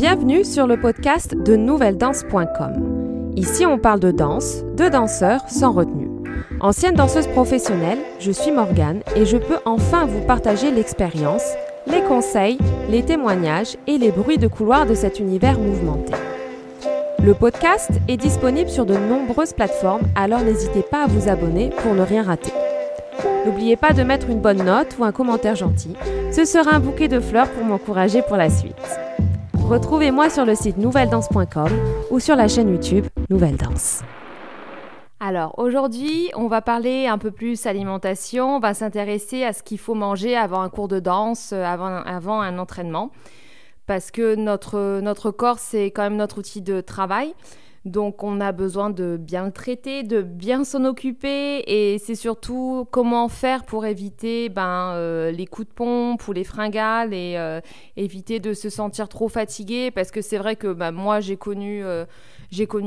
Bienvenue sur le podcast de nouvelledanse.com. Ici, on parle de danse, de danseurs sans retenue. Ancienne danseuse professionnelle, je suis Morgane et je peux enfin vous partager l'expérience, les conseils, les témoignages et les bruits de couloir de cet univers mouvementé. Le podcast est disponible sur de nombreuses plateformes, alors n'hésitez pas à vous abonner pour ne rien rater. N'oubliez pas de mettre une bonne note ou un commentaire gentil, ce sera un bouquet de fleurs pour m'encourager pour la suite. Retrouvez-moi sur le site nouvelledanse.com ou sur la chaîne YouTube Nouvelle Danse. Alors aujourd'hui, on va parler un peu plus alimentation, on va s'intéresser à ce qu'il faut manger avant un cours de danse, avant un entraînement. Parce que notre corps, c'est quand même notre outil de travail. Donc, on a besoin de bien le traiter, de bien s'en occuper. Et c'est surtout comment faire pour éviter les coups de pompe ou les fringales et éviter de se sentir trop fatigué. Parce que c'est vrai que moi, j'ai connu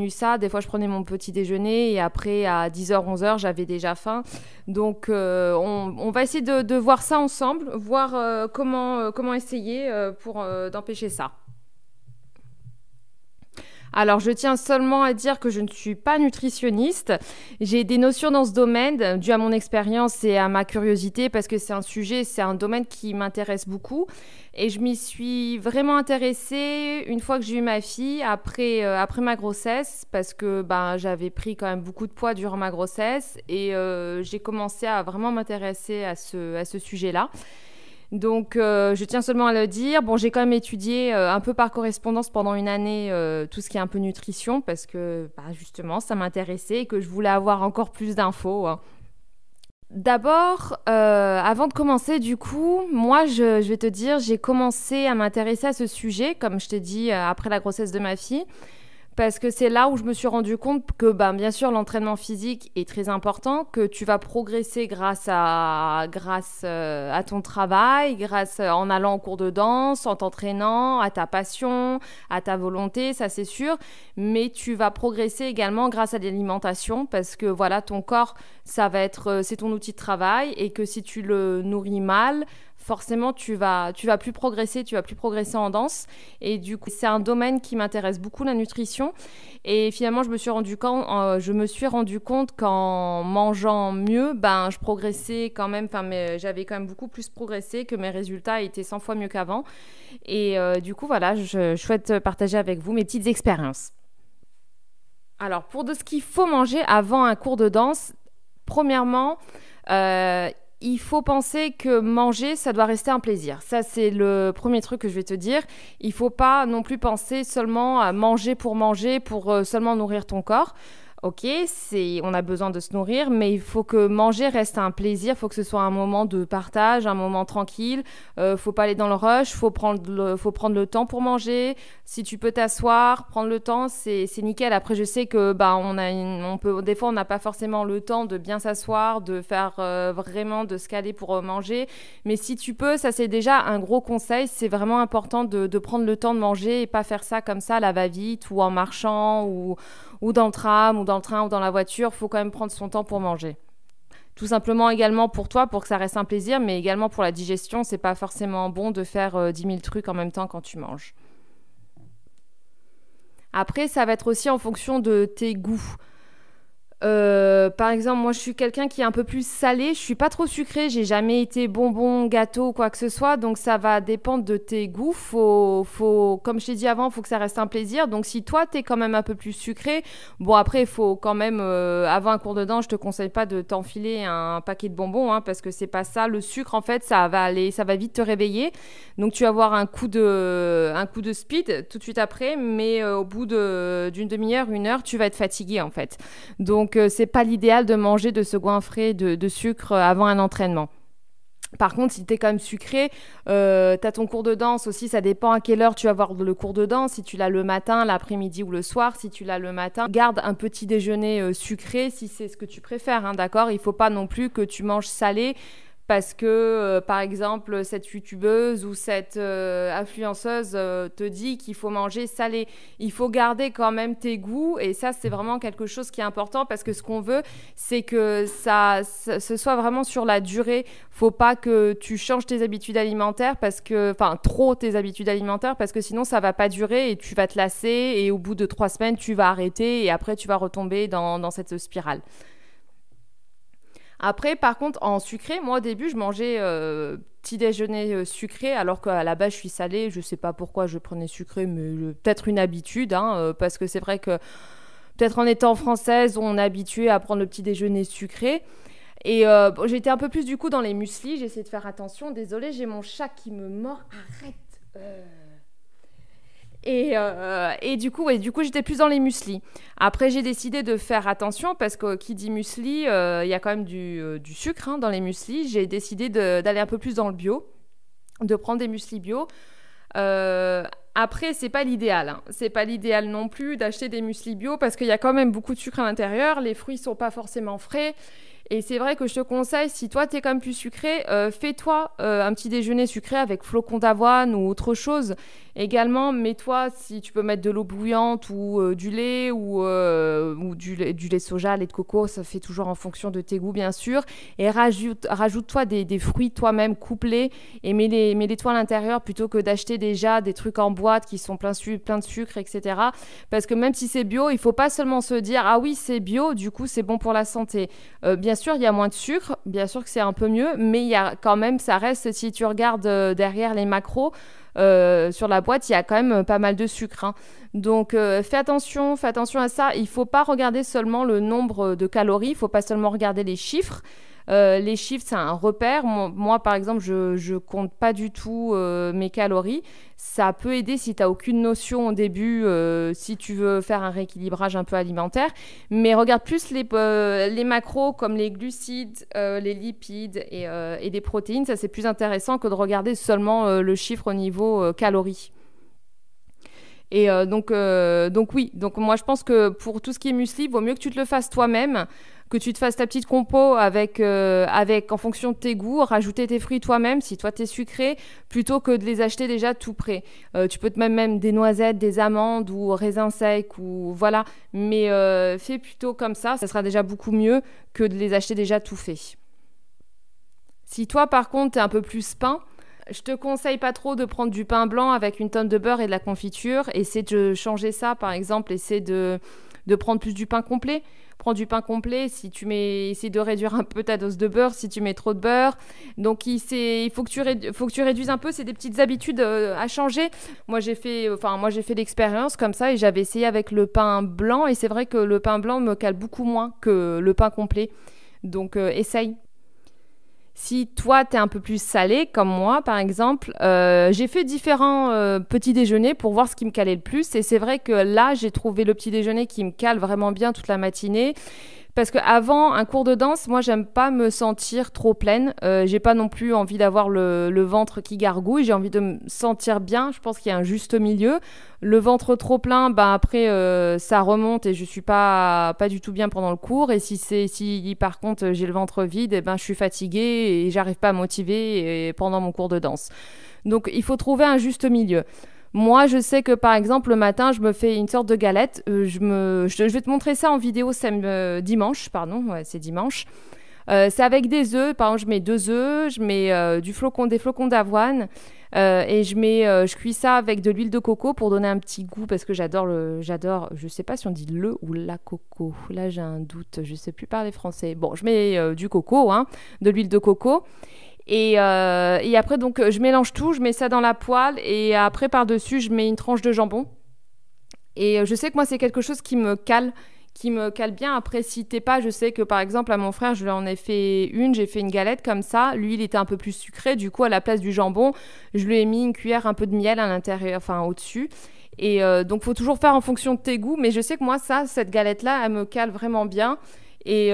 ça. Des fois, je prenais mon petit déjeuner et après, à 10h, 11h, j'avais déjà faim. Donc, on va essayer de voir ça ensemble, voir comment essayer pour d'empêcher ça. Alors, je tiens seulement à dire que je ne suis pas nutritionniste. J'ai des notions dans ce domaine, dû à mon expérience et à ma curiosité, parce que c'est un domaine qui m'intéresse beaucoup. Et je m'y suis vraiment intéressée une fois que j'ai eu ma fille, après ma grossesse, parce que j'avais pris quand même beaucoup de poids durant ma grossesse. Et j'ai commencé à vraiment m'intéresser à ce sujet-là. Donc, je tiens seulement à le dire. Bon, j'ai quand même étudié un peu par correspondance pendant une année tout ce qui est un peu nutrition parce que, justement, ça m'intéressait et que je voulais avoir encore plus d'infos. D'abord, avant de commencer, du coup, moi, je vais te dire, j'ai commencé à m'intéresser à ce sujet, comme je t'ai dit, après la grossesse de ma fille. Parce que c'est là où je me suis rendu compte que, bien sûr, l'entraînement physique est très important, que tu vas progresser grâce à ton travail, en allant en cours de danse, en t'entraînant, à ta passion, à ta volonté, ça c'est sûr. Mais tu vas progresser également grâce à l'alimentation, parce que voilà, ton corps, c'est ton outil de travail, et que si tu le nourris mal, forcément, tu vas plus progresser en danse. Et du coup, c'est un domaine qui m'intéresse beaucoup, la nutrition. Et finalement, je me suis rendu compte qu'en mangeant mieux, je progressais quand même, j'avais quand même beaucoup plus progressé, que mes résultats étaient 100 fois mieux qu'avant. Et du coup, voilà, je souhaite partager avec vous mes petites expériences. Alors, pour ce qu'il faut manger avant un cours de danse, premièrement, il faut penser que manger, ça doit rester un plaisir. Ça, c'est le premier truc que je vais te dire. Il ne faut pas non plus penser seulement à manger pour seulement nourrir ton corps. Ok, on a besoin de se nourrir, mais il faut que manger reste un plaisir. Il faut que ce soit un moment de partage, un moment tranquille. Faut pas aller dans le rush. Faut prendre le temps pour manger. Si tu peux t'asseoir, prendre le temps, c'est nickel. Après, je sais que des fois, on n'a pas forcément le temps de bien s'asseoir, de faire vraiment de se caler pour manger. Mais si tu peux, ça c'est déjà un gros conseil. C'est vraiment important de prendre le temps de manger et pas faire ça comme ça à la va-vite ou en marchant ou dans le tram, ou dans le train, ou dans la voiture. Il faut quand même prendre son temps pour manger. Tout simplement également pour toi, pour que ça reste un plaisir, mais également pour la digestion. C'est pas forcément bon de faire 10 000 trucs en même temps quand tu manges. Après, ça va être aussi en fonction de tes goûts. Par exemple, moi je suis quelqu'un qui est un peu plus salé, je suis pas trop sucrée, j'ai jamais été bonbon, gâteau, quoi que ce soit, donc ça va dépendre de tes goûts. Comme je t'ai dit avant, faut que ça reste un plaisir. Donc si toi t'es quand même un peu plus sucré, bon après il faut quand même, avant un cours de danse, je te conseille pas de t'enfiler un paquet de bonbons, parce que c'est pas ça. Le sucre en fait, ça va vite te réveiller, donc tu vas avoir un coup de speed tout de suite après, mais au bout d'une demi-heure, 1 heure, tu vas être fatigué en fait. Donc, c'est pas l'idéal de manger, de se goinfrer de sucre avant un entraînement. Par contre, si tu es quand même sucré, tu as ton cours de danse aussi, ça dépend à quelle heure tu vas avoir le cours de danse. Si tu l'as le matin, l'après-midi ou le soir, si tu l'as le matin, garde un petit déjeuner sucré si c'est ce que tu préfères, d'accord ? Il faut pas non plus que tu manges salé parce que, par exemple, cette youtubeuse ou cette influenceuse te dit qu'il faut manger salé. Il faut garder quand même tes goûts et ça, c'est vraiment quelque chose qui est important parce que ce qu'on veut, c'est que ce soit vraiment sur la durée. Faut pas que tu changes tes habitudes alimentaires enfin, trop tes habitudes alimentaires parce que sinon, ça va pas durer et tu vas te lasser et au bout de 3 semaines, tu vas arrêter et après, tu vas retomber dans cette spirale. Après, par contre, en sucré, moi au début, je mangeais petit déjeuner sucré, alors qu'à la base, je suis salée. Je sais pas pourquoi je prenais sucré, mais peut-être une habitude, hein, parce que c'est vrai que peut-être en étant française, on est habitué à prendre le petit déjeuner sucré. Et bon, j'étais un peu plus du coup dans les mueslis. J'essaie de faire attention. Désolée, j'ai mon chat qui me mord. Arrête. Et du coup, j'étais plus dans les mueslis. Après, j'ai décidé de faire attention parce que qui dit muesli, il y a quand même du sucre hein, dans les mueslis. J'ai décidé d'aller un peu plus dans le bio, de prendre des mueslis bio. Après, c'est pas l'idéal. Hein. C'est pas l'idéal non plus d'acheter des mueslis bio parce qu'il y a quand même beaucoup de sucre à l'intérieur. Les fruits sont pas forcément frais. Et c'est vrai que je te conseille, si toi t'es quand même plus sucré, fais-toi un petit déjeuner sucré avec flocons d'avoine ou autre chose. Également, mets-toi, si tu peux mettre de l'eau bouillante ou du lait ou du lait soja, lait de coco, ça fait toujours en fonction de tes goûts bien sûr. Et rajoute-toi des fruits toi-même couplés et mets-les-toi à l'intérieur plutôt que d'acheter déjà des trucs en boîte qui sont plein de sucre, etc. Parce que même si c'est bio, il faut pas seulement se dire ah oui c'est bio, du coup c'est bon pour la santé. Bien sûr, il y a moins de sucre, bien sûr que c'est un peu mieux, mais il y a quand même, ça reste, si tu regardes derrière les macros, sur la boîte, il y a quand même pas mal de sucre. Hein. Donc, fais attention à ça. Il ne faut pas regarder seulement le nombre de calories, il ne faut pas seulement regarder les chiffres. Les chiffres, c'est un repère. Moi, par exemple, je compte pas du tout mes calories. Ça peut aider si tu n'as aucune notion au début, si tu veux faire un rééquilibrage un peu alimentaire. Mais regarde plus les macros comme les glucides, les lipides et les protéines. Ça, c'est plus intéressant que de regarder seulement le chiffre au niveau calories. Et donc oui, donc moi je pense que pour tout ce qui est muesli, il vaut mieux que tu te le fasses toi-même, que tu te fasses ta petite compo avec en fonction de tes goûts, rajouter tes fruits toi-même si toi t'es sucré, plutôt que de les acheter déjà tout prêts. Tu peux te même des noisettes, des amandes ou raisins secs ou voilà, mais fais plutôt comme ça sera déjà beaucoup mieux que de les acheter déjà tout faits. Si toi par contre t'es un peu plus pain, je te conseille pas trop de prendre du pain blanc avec une tonne de beurre et de la confiture. Essaie de changer ça, par exemple. Essaie de prendre plus du pain complet. Prends du pain complet. Essaie de réduire un peu ta dose de beurre si tu mets trop de beurre. Donc, il faut que tu réduises un peu. C'est des petites habitudes à changer. Moi, j'ai fait l'expérience comme ça et j'avais essayé avec le pain blanc. Et c'est vrai que le pain blanc me cale beaucoup moins que le pain complet. Donc, essaye. Si toi, t'es un peu plus salé, comme moi, par exemple, j'ai fait différents petits déjeuners pour voir ce qui me calait le plus. Et c'est vrai que là, j'ai trouvé le petit déjeuner qui me cale vraiment bien toute la matinée. Parce qu'avant un cours de danse, moi, j'aime pas me sentir trop pleine. J'ai pas non plus envie d'avoir le ventre qui gargouille. J'ai envie de me sentir bien. Je pense qu'il y a un juste milieu. Le ventre trop plein, après, ça remonte et je suis pas du tout bien pendant le cours. Et si par contre, j'ai le ventre vide, je suis fatiguée et j'arrive pas à motiver pendant mon cours de danse. Donc, il faut trouver un juste milieu. Moi, je sais que par exemple, le matin, je me fais une sorte de galette. Je vais te montrer ça en vidéo dimanche. Pardon, ouais, c'est dimanche. C'est avec des œufs. Par exemple, je mets 2 œufs, je mets des flocons d'avoine et je cuis ça avec de l'huile de coco pour donner un petit goût parce que j'adore. Je sais pas si on dit le ou la coco. Là, j'ai un doute. Je sais plus parler français. Bon, je mets du coco, hein, de l'huile de coco. Et après, donc, je mélange tout, je mets ça dans la poêle et après, par-dessus, je mets une tranche de jambon. Et je sais que moi, c'est quelque chose qui me cale bien. Après, si t'es pas, je sais que par exemple, à mon frère, je lui en ai fait j'ai fait une galette comme ça. Lui, il était un peu plus sucré. Du coup, à la place du jambon, je lui ai mis une cuillère un peu de miel à l'intérieur, enfin au-dessus. Et donc, faut toujours faire en fonction de tes goûts. Mais je sais que moi, cette galette-là, elle me cale vraiment bien. Et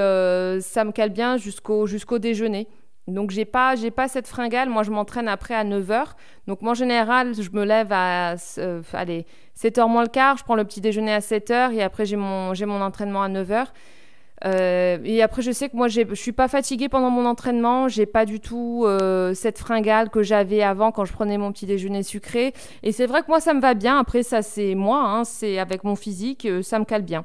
ça me cale bien jusqu'au déjeuner. Donc, j'ai pas cette fringale. Moi, je m'entraîne après à 9h. Donc, moi, en général, je me lève à 7h moins le quart. Je prends le petit déjeuner à 7h et après, j'ai mon entraînement à 9h. Et après, je sais que moi, je suis pas fatiguée pendant mon entraînement. J'ai pas du tout cette fringale que j'avais avant quand je prenais mon petit déjeuner sucré. Et c'est vrai que moi, ça me va bien. Après, ça, c'est moi, hein, c'est avec mon physique, ça me cale bien.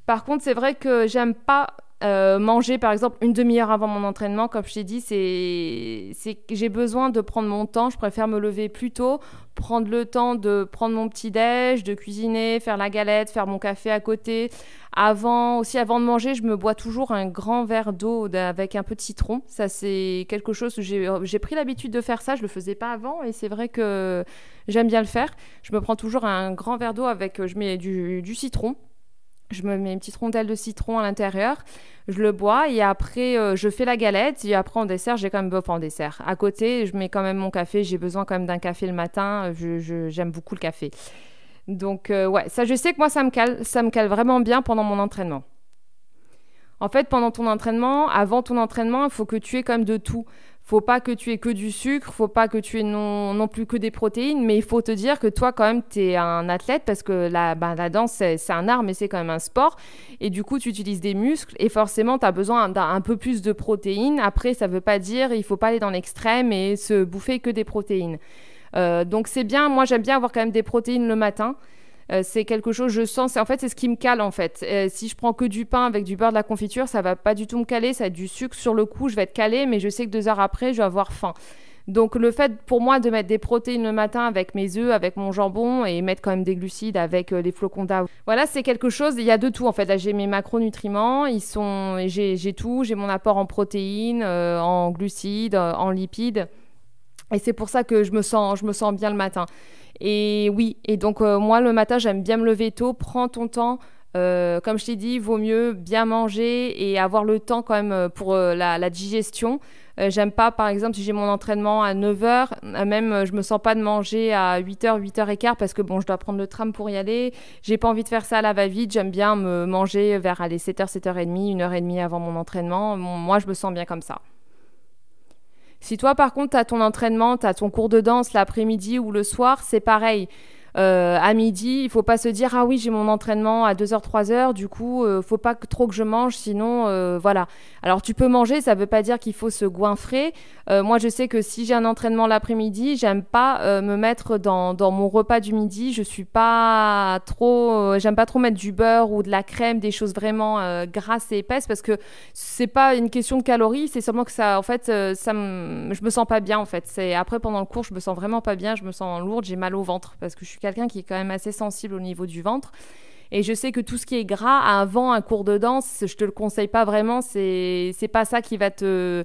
Par contre, c'est vrai que j'aime pas manger, par exemple, une demi-heure avant mon entraînement. Comme je t'ai dit, c'est que j'ai besoin de prendre mon temps. Je préfère me lever plus tôt, prendre le temps de prendre mon petit-déj, de cuisiner, faire la galette, faire mon café à côté. Avant de manger, je me bois toujours un grand verre d'eau avec un peu de citron. Ça, c'est quelque chose que j'ai pris l'habitude de faire ça. Je le faisais pas avant et c'est vrai que j'aime bien le faire. Je me prends toujours un grand verre d'eau avec, je mets du citron. Je me mets une petite rondelle de citron à l'intérieur, je le bois et après je fais la galette et après en dessert j'ai quand même en dessert. À côté je mets quand même mon café, j'ai besoin quand même d'un café le matin, j'aime beaucoup le café. Donc ouais, ça je sais que moi ça me cale vraiment bien pendant mon entraînement. En fait, pendant ton entraînement, avant ton entraînement, il faut que tu aies quand même de tout. Faut pas que tu aies que du sucre, faut pas que tu aies non plus que des protéines, mais il faut te dire que toi, quand même, tu es un athlète parce que la danse, c'est un art, mais c'est quand même un sport. Et du coup, tu utilises des muscles et forcément, tu as besoin d'un peu plus de protéines. Après, ça veut pas dire il faut pas aller dans l'extrême et se bouffer que des protéines. Donc, c'est bien. Moi, j'aime bien avoir quand même des protéines le matin. C'est quelque chose, je sens, en fait, c'est ce qui me cale en fait. Si je prends que du pain avec du beurre, de la confiture, ça va pas du tout me caler, ça va être du sucre sur le coup, je vais être calée, mais je sais que 2 heures après, je vais avoir faim. Donc le fait pour moi de mettre des protéines le matin avec mes œufs, avec mon jambon et mettre quand même des glucides avec les flocons d'avoine. Voilà, c'est quelque chose, il y a de tout en fait. Là, j'ai mes macronutriments, j'ai tout, j'ai mon apport en protéines, en glucides, en lipides. Et c'est pour ça que je me sens bien le matin. Et oui, et donc moi le matin j'aime bien me lever tôt, prends ton temps. Comme je t'ai dit, vaut mieux bien manger et avoir le temps quand même pour la digestion. J'aime pas, par exemple, si j'ai mon entraînement à 9h, même je me sens pas de manger à 8h, 8h15 parce que bon, je dois prendre le tram pour y aller. J'ai pas envie de faire ça à la va-vite. J'aime bien me manger vers 7h, 7h30, 1h30 avant mon entraînement. Moi, je me sens bien comme ça. Si toi, par contre, tu as ton entraînement, tu as ton cours de danse l'après-midi ou le soir, c'est pareil. À midi, il faut pas se dire ah oui, j'ai mon entraînement à 2h, 3h, du coup, faut pas trop que je mange, sinon, voilà. Alors, tu peux manger, ça veut pas dire qu'il faut se goinfrer. Moi, je sais que si j'ai un entraînement l'après-midi, j'aime pas me mettre dans mon repas du midi. J'aime pas trop mettre du beurre ou de la crème, des choses vraiment grasses et épaisses, parce que c'est pas une question de calories, c'est seulement que ça, en fait, je me sens pas bien, en fait. Après, pendant le cours, je me sens vraiment pas bien, je me sens lourde, j'ai mal au ventre, parce que je suis quelqu'un qui est quand même assez sensible au niveau du ventre. Et je sais que tout ce qui est gras avant un cours de danse, je te le conseille pas vraiment. C'est pas ça qui va te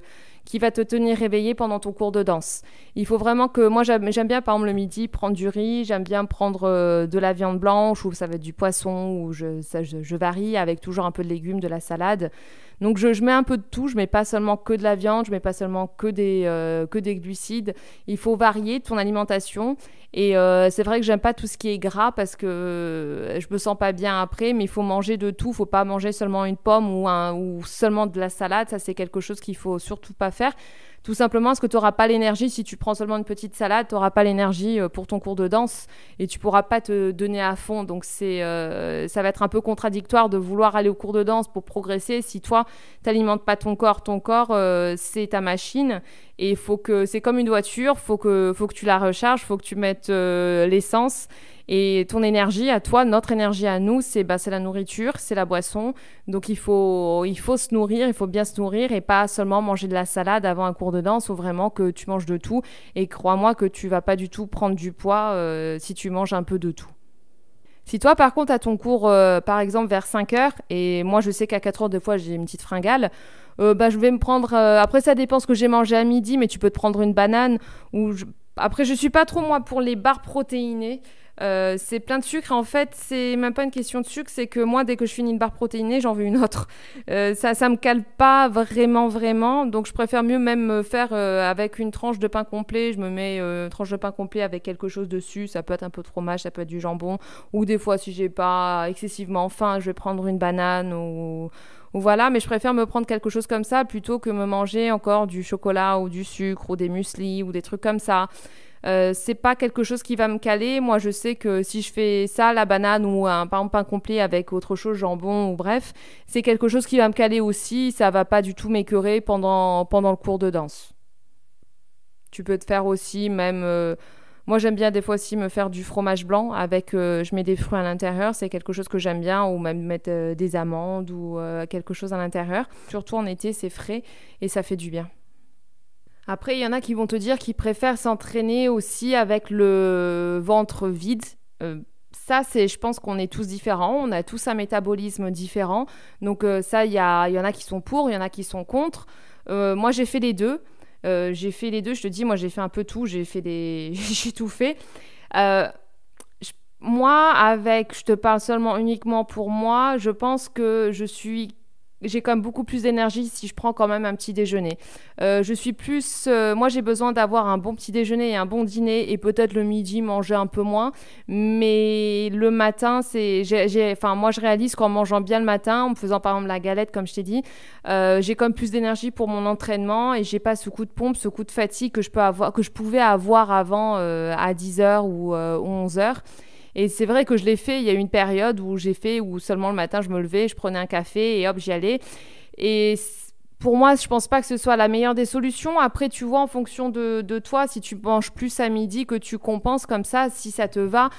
tenir réveillé pendant ton cours de danse. Il faut vraiment que moi j'aime bien par exemple le midi prendre du riz, j'aime bien prendre de la viande blanche ou ça va être du poisson ou je varie avec toujours un peu de légumes, de la salade. Donc je mets un peu de tout, je mets pas seulement que de la viande, je mets pas seulement que des glucides. Il faut varier ton alimentation. Et c'est vrai que j'aime pas tout ce qui est gras parce que je me sens pas bien après, mais il faut manger de tout. Faut pas manger seulement une pomme ou seulement de la salade. Ça, c'est quelque chose qu'il faut surtout pas faire. Tout simplement parce que tu n'auras pas l'énergie. Si tu prends seulement une petite salade, tu n'auras pas l'énergie pour ton cours de danse et tu pourras pas te donner à fond. Donc ça va être un peu contradictoire de vouloir aller au cours de danse pour progresser si toi, tu n'alimentes pas ton corps. Ton corps, c'est ta machine et c'est comme une voiture, faut que tu la recharges, faut que tu mettes l'essence. Et ton énergie à toi, notre énergie à nous, c'est la nourriture, c'est la boisson. Donc il faut se nourrir, il faut bien se nourrir et pas seulement manger de la salade avant un cours de danse. Il faut vraiment que tu manges de tout. Et crois-moi que tu vas pas du tout prendre du poids si tu manges un peu de tout. Si toi, par contre, à ton cours, par exemple, vers 5h, et moi, je sais qu'à 4h, des fois, j'ai une petite fringale, je vais me prendre... après, ça dépend ce que j'ai mangé à midi, mais tu peux te prendre une banane. Après, je suis pas trop, moi, pour les barres protéinées. C'est plein de sucre. En fait, c'est même pas une question de sucre, c'est que moi, dès que je finis une barre protéinée, j'en veux une autre. Ça me cale pas vraiment. Donc, je préfère mieux même me faire avec une tranche de pain complet. Je me mets une tranche de pain complet avec quelque chose dessus. Ça peut être un peu de fromage, ça peut être du jambon. Ou des fois, si j'ai pas excessivement faim, je vais prendre une banane ou voilà, mais je préfère me prendre quelque chose comme ça plutôt que me manger encore du chocolat ou du sucre ou des mueslis ou des trucs comme ça. C'est pas quelque chose qui va me caler. Moi, je sais que si je fais ça, la banane ou par exemple pain complet avec autre chose, jambon ou bref, c'est quelque chose qui va me caler aussi. Ça va pas du tout m'écœurer pendant le cours de danse. Tu peux te faire aussi même... moi, j'aime bien des fois aussi me faire du fromage blanc avec... je mets des fruits à l'intérieur. C'est quelque chose que j'aime bien. Ou même mettre des amandes ou quelque chose à l'intérieur. Surtout en été, c'est frais et ça fait du bien. Après, il y en a qui vont te dire qu'ils préfèrent s'entraîner aussi avec le ventre vide. Ça, je pense qu'on est tous différents. On a tous un métabolisme différent. Donc ça, il y en a qui sont pour, il y en a qui sont contre. Moi, j'ai fait les deux. Je te dis, moi j'ai fait un peu tout, j'ai tout fait. Moi, je te parle uniquement pour moi, je pense que j'ai quand même beaucoup plus d'énergie si je prends quand même un petit déjeuner. Moi j'ai besoin d'avoir un bon petit déjeuner et un bon dîner et peut-être le midi manger un peu moins. Mais le matin, moi je réalise qu'en mangeant bien le matin, en me faisant par exemple la galette comme je t'ai dit, j'ai quand même plus d'énergie pour mon entraînement et j'ai pas ce coup de pompe, ce coup de fatigue que je pouvais avoir avant à 10h ou 11h. Et c'est vrai que je l'ai fait, il y a eu une période où seulement le matin je me levais, je prenais un café et hop, j'y allais. Et pour moi, je pense pas que ce soit la meilleure des solutions. Après, tu vois, en fonction de toi, si tu manges plus à midi, que tu compenses comme ça, si ça te va,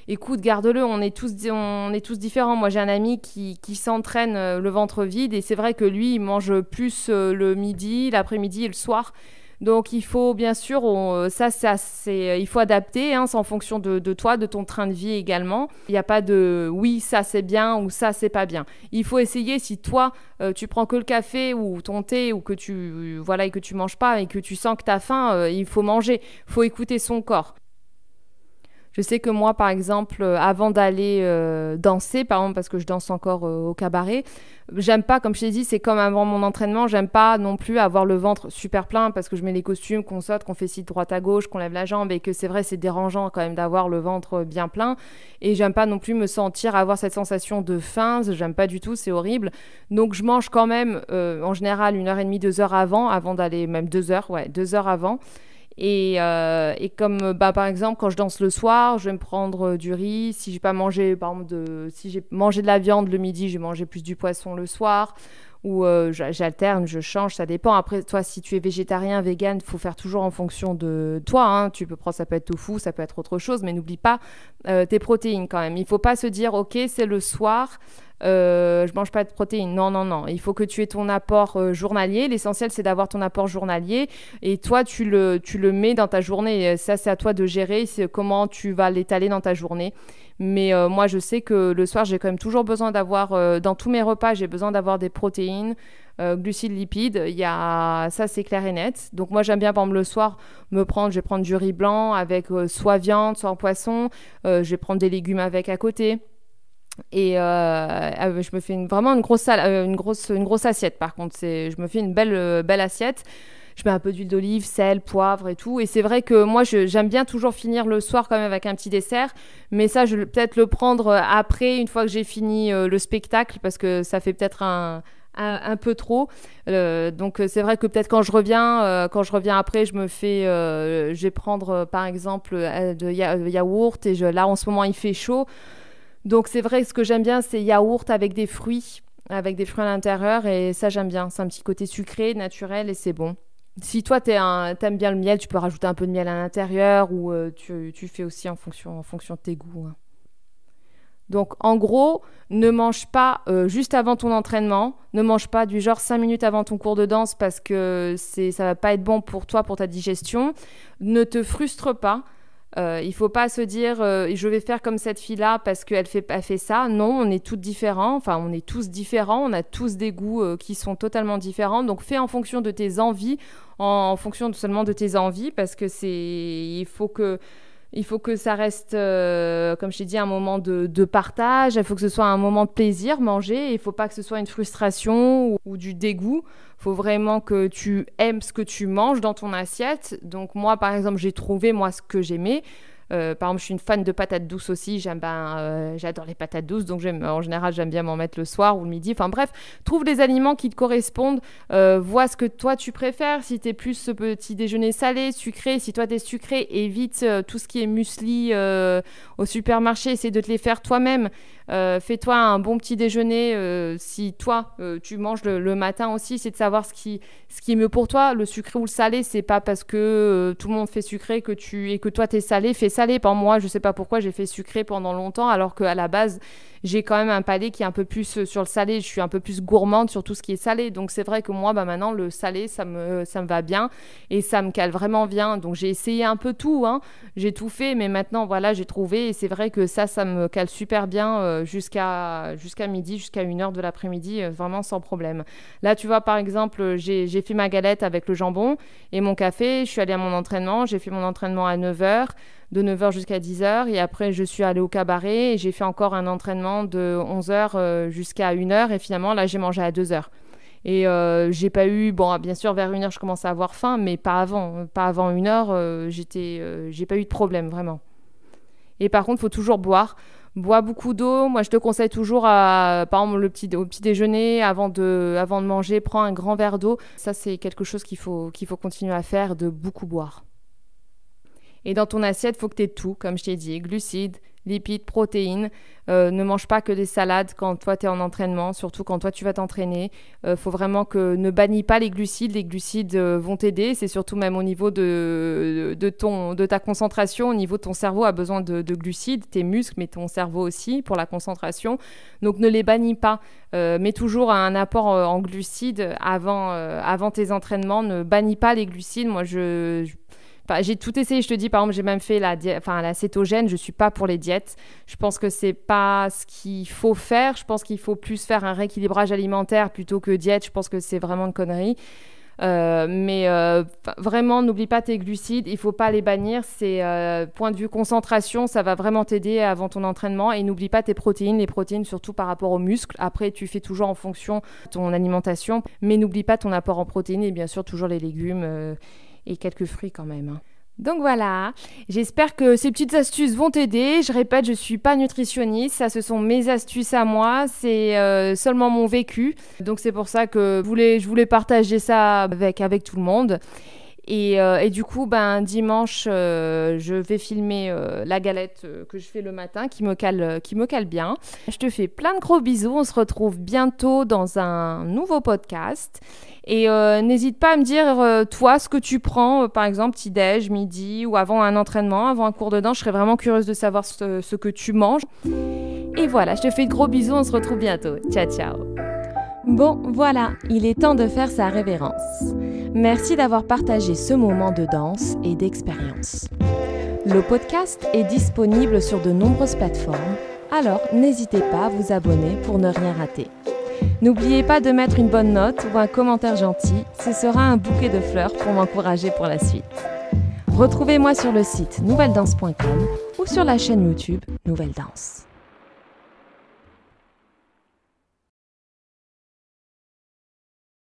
écoute, garde-le, on est tous différents. Moi, j'ai un ami qui s'entraîne le ventre vide et c'est vrai que lui, il mange plus le midi, l'après-midi et le soir. Donc il faut bien sûr, il faut adapter, hein, c'est en fonction de toi, de ton train de vie également. Il n'y a pas de oui, ça c'est bien ou ça c'est pas bien. Il faut essayer, si toi tu prends que le café ou ton thé ou que tu manges pas et que tu sens que tu as faim, il faut manger, il faut écouter son corps. Je sais que moi, par exemple, avant d'aller danser, par exemple, parce que je danse encore au cabaret, j'aime pas, comme je t'ai dit, c'est comme avant mon entraînement, j'aime pas non plus avoir le ventre super plein parce que je mets les costumes, qu'on saute, qu'on fait ci de droite à gauche, qu'on lève la jambe et que c'est vrai, c'est dérangeant quand même d'avoir le ventre bien plein. Et j'aime pas non plus avoir cette sensation de faim, j'aime pas du tout, c'est horrible. Donc je mange quand même, en général, 1h30, 2h avant d'aller, même 2h, 2h avant. Et comme par exemple quand je danse le soir, je vais me prendre du riz. Si j'ai pas mangé, par exemple, si j'ai mangé de la viande le midi, je vais manger plus du poisson le soir. Ou j'alterne, je change, ça dépend. Après, toi, si tu es végétarien, vegan, il faut faire toujours en fonction de toi. Hein. Tu peux prendre, ça peut être tofu, ça peut être autre chose, mais n'oublie pas tes protéines quand même. Il faut pas se dire, ok, c'est le soir. Je mange pas de protéines. Non, non, non. Il faut que tu aies ton apport journalier. L'essentiel, c'est d'avoir ton apport journalier. Et toi, tu le mets dans ta journée. Ça, c'est à toi de gérer. C'est comment tu vas l'étaler dans ta journée. Mais moi, je sais que le soir, j'ai quand même toujours besoin d'avoir, dans tous mes repas, j'ai besoin d'avoir des protéines, glucides, lipides. Ça, c'est clair et net. Donc moi, j'aime bien, par exemple, le soir, je vais prendre du riz blanc avec soit viande, soit poisson. Je vais prendre des légumes avec à côté. Et je me fais vraiment une grosse assiette. Par contre, je me fais une belle assiette. Je mets un peu d'huile d'olive, sel, poivre et tout. Et c'est vrai que moi, j'aime bien toujours finir le soir quand même avec un petit dessert. Mais ça, je vais peut-être le prendre après, une fois que j'ai fini le spectacle, parce que ça fait peut-être un peu trop. Donc c'est vrai que peut-être quand je reviens après, je vais prendre par exemple de yaourt. Et là, en ce moment, il fait chaud. Donc c'est vrai que ce que j'aime bien, c'est yaourt avec des fruits à l'intérieur. Et ça, j'aime bien. C'est un petit côté sucré, naturel et c'est bon. Si toi, t'aimes bien le miel, tu peux rajouter un peu de miel à l'intérieur ou tu fais aussi en fonction de tes goûts. Hein. Donc, en gros, ne mange pas juste avant ton entraînement. Ne mange pas du genre 5 minutes avant ton cours de danse parce que ça va pas être bon pour toi, pour ta digestion. Ne te frustre pas. Il faut pas se dire je vais faire comme cette fille-là parce qu'elle fait ça. Non, on est toutes différents. Enfin, on est tous différents. On a tous des goûts qui sont totalement différents. Donc, fais en fonction de tes envies, en fonction seulement de tes envies, parce que il faut que ça reste, comme je t'ai dit, un moment de partage. Il faut que ce soit un moment de plaisir, manger. Il ne faut pas que ce soit une frustration ou du dégoût. Il faut vraiment que tu aimes ce que tu manges dans ton assiette. Donc moi, par exemple, j'ai trouvé, ce que j'aimais. Par exemple, je suis une fan de patates douces aussi. J'adore les patates douces, donc en général, j'aime bien m'en mettre le soir ou le midi. Enfin bref, trouve des aliments qui te correspondent. Vois ce que toi, tu préfères. Si t'es plus ce petit déjeuner salé, sucré, si toi, t'es sucré, évite tout ce qui est muesli au supermarché. Essaie de te les faire toi-même. Fais-toi un bon petit déjeuner. Si toi, tu manges le matin aussi, c'est de savoir ce qui est mieux pour toi. Le sucré ou le salé, c'est pas parce que tout le monde fait sucré et que toi, t'es salé. Fais salé. Par moi, je sais pas pourquoi j'ai fait sucré pendant longtemps, alors qu'à la base, j'ai quand même un palais qui est un peu plus sur le salé. Je suis un peu plus gourmande sur tout ce qui est salé. Donc, c'est vrai que moi, maintenant, le salé, ça me va bien et ça me cale vraiment bien. Donc, j'ai essayé un peu tout, hein. J'ai tout fait, mais maintenant, voilà, j'ai trouvé. Et c'est vrai que ça me cale super bien jusqu'à midi, jusqu'à 1h de l'après-midi, vraiment sans problème. Là, tu vois, par exemple, j'ai fait ma galette avec le jambon et mon café. Je suis allée à mon entraînement. J'ai fait mon entraînement à 9h, de 9h jusqu'à 10h. Et après, je suis allée au cabaret et j'ai fait encore un entraînement de 11h jusqu'à 1h. Et finalement, là, j'ai mangé à 2h. Et j'ai pas eu... Bon, bien sûr, vers 1h, je commençais à avoir faim, mais pas avant. Pas avant 1h, j'ai pas eu de problème, vraiment. Et par contre, il faut toujours boire. Bois beaucoup d'eau. Moi, je te conseille toujours, par exemple, au petit déjeuner, avant de manger, prends un grand verre d'eau. Ça, c'est quelque chose qu'il faut continuer à faire, de beaucoup boire. Et dans ton assiette, il faut que tu aies tout, comme je t'ai dit, glucides, lipides, protéines. Ne mange pas que des salades quand toi, tu es en entraînement, surtout quand toi, tu vas t'entraîner. Faut vraiment que ne bannis pas les glucides. Les glucides vont t'aider. C'est surtout même au niveau de ta concentration, au niveau de ton cerveau a besoin de glucides, tes muscles, mais ton cerveau aussi pour la concentration. Donc, ne les bannis pas. Mets toujours un apport en glucides avant tes entraînements. Ne bannis pas les glucides. Moi, j'ai tout essayé, je te dis, par exemple, j'ai même fait la cétogène. Je suis pas pour les diètes. Je pense que c'est pas ce qu'il faut faire. Je pense qu'il faut plus faire un rééquilibrage alimentaire plutôt que diète. Je pense que c'est vraiment une connerie. Vraiment, n'oublie pas tes glucides. Il faut pas les bannir. C'est point de vue concentration, ça va vraiment t'aider avant ton entraînement. Et n'oublie pas tes protéines. Les protéines, surtout par rapport aux muscles. Après, tu fais toujours en fonction de ton alimentation. Mais n'oublie pas ton apport en protéines et bien sûr toujours les légumes. Et quelques fruits quand même, hein. Donc voilà, j'espère que ces petites astuces vont t'aider. Je répète, je ne suis pas nutritionniste, ça ce sont mes astuces à moi, c'est seulement mon vécu. Donc c'est pour ça que je voulais partager ça avec tout le monde. Et du coup, dimanche, je vais filmer la galette que je fais le matin, qui me cale bien. Je te fais plein de gros bisous. On se retrouve bientôt dans un nouveau podcast. Et n'hésite pas à me dire, toi, ce que tu prends, par exemple, petit-déj, midi ou avant un entraînement, avant un cours de danse. Je serais vraiment curieuse de savoir ce que tu manges. Et voilà, je te fais de gros bisous. On se retrouve bientôt. Ciao, ciao. Bon, voilà, il est temps de faire sa révérence. Merci d'avoir partagé ce moment de danse et d'expérience. Le podcast est disponible sur de nombreuses plateformes, alors n'hésitez pas à vous abonner pour ne rien rater. N'oubliez pas de mettre une bonne note ou un commentaire gentil, ce sera un bouquet de fleurs pour m'encourager pour la suite. Retrouvez-moi sur le site nouvelledanse.com ou sur la chaîne YouTube Nouvelle Danse.